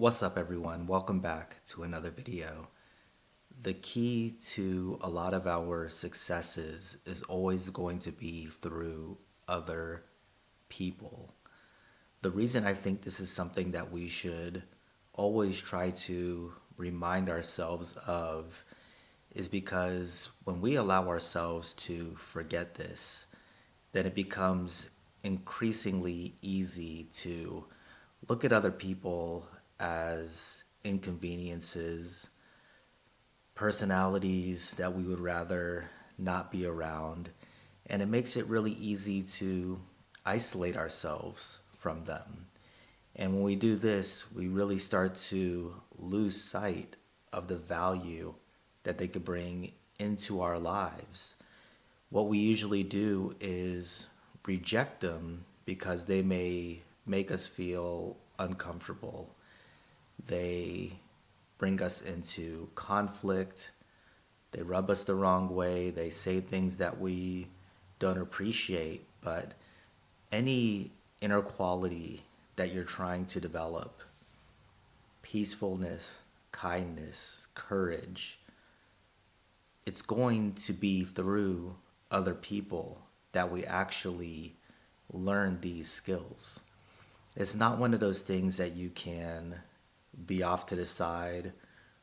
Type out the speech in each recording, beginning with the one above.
What's up, everyone? Welcome back to another video. The key to a lot of our successes is always going to be through other people. The reason I think this is something that we should always try to remind ourselves of is because when we allow ourselves to forget this, then it becomes increasingly easy to look at other people as inconveniences, personalities that we would rather not be around. And it makes it really easy to isolate ourselves from them. And when we do this, we really start to lose sight of the value that they could bring into our lives. What we usually do is reject them because they may make us feel uncomfortable. They bring us into conflict. They rub us the wrong way. They say things that we don't appreciate. But any inner quality that you're trying to develop, peacefulness, kindness, courage, it's going to be through other people that we actually learn these skills. It's not one of those things that you can be off to the side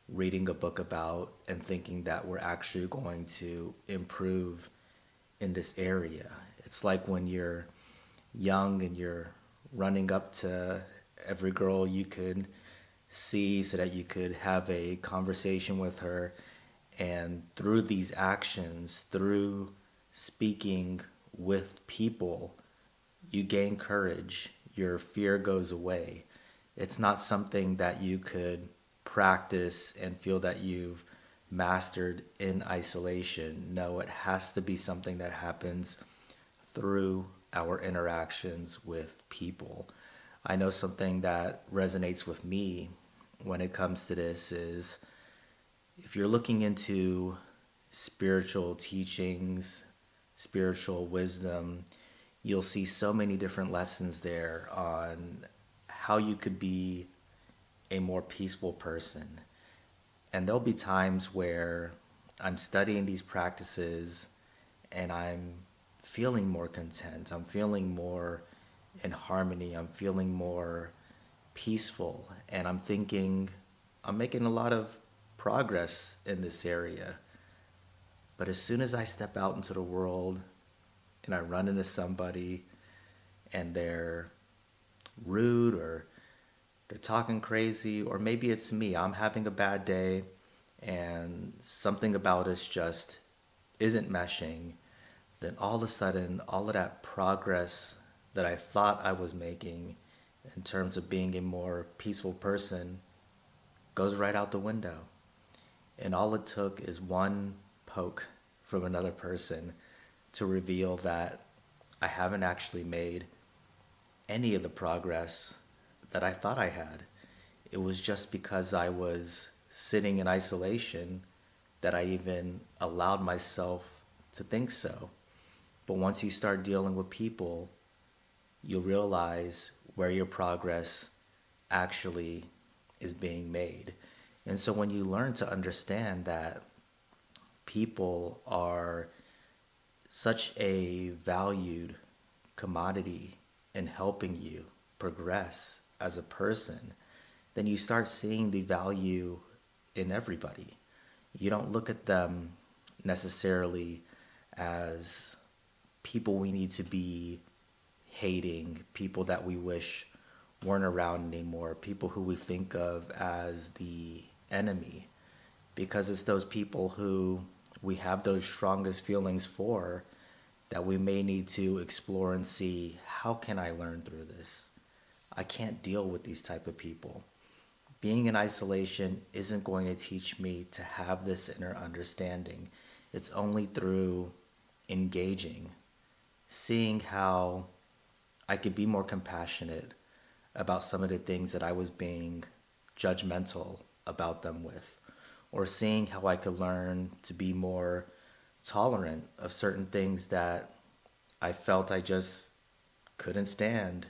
reading a book about and thinking that we're actually going to improve in this area. It's like when you're young and you're running up to every girl you could see so that you could have a conversation with her. And through these actions, through speaking with people, you gain courage. Your fear goes away. It's not something that you could practice and feel that you've mastered in isolation. No, it has to be something that happens through our interactions with people. I know something that resonates with me when it comes to this is if you're looking into spiritual teachings, spiritual wisdom, you'll see so many different lessons there on how you could be a more peaceful person. And there'll be times where I'm studying these practices and I'm feeling more content. I'm feeling more in harmony. I'm feeling more peaceful. And I'm thinking I'm making a lot of progress in this area. But as soon as I step out into the world and I run into somebody and they're rude or they're talking crazy, or maybe it's me, I'm having a bad day and something about us just isn't meshing, then all of a sudden, all of that progress that I thought I was making in terms of being a more peaceful person goes right out the window. And all it took is one poke from another person to reveal that I haven't actually made any of the progress that I thought I had. It was just because I was sitting in isolation that I even allowed myself to think so. But once you start dealing with people, you'll realize where your progress actually is being made. And so when you learn to understand that people are such a valued commodity in helping you progress as a person, then you start seeing the value in everybody. You don't look at them necessarily as people we need to be hating, people that we wish weren't around anymore, people who we think of as the enemy, because it's those people who we have those strongest feelings for that we may need to explore and see, how can I learn through this? I can't deal with these type of people. Being in isolation isn't going to teach me to have this inner understanding. It's only through engaging, seeing how I could be more compassionate about some of the things that I was being judgmental about them with, or seeing how I could learn to be more tolerant of certain things that I felt I just couldn't stand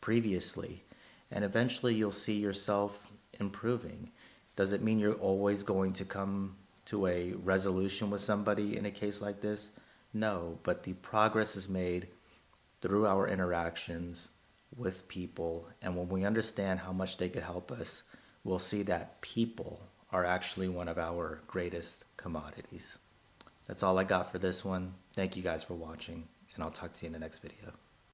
previously. And eventually you'll see yourself improving. Does it mean you're always going to come to a resolution with somebody in a case like this? No, but the progress is made through our interactions with people. And when we understand how much they could help us, we'll see that people are actually one of our greatest commodities. That's all I got for this one. Thank you guys for watching, and I'll talk to you in the next video.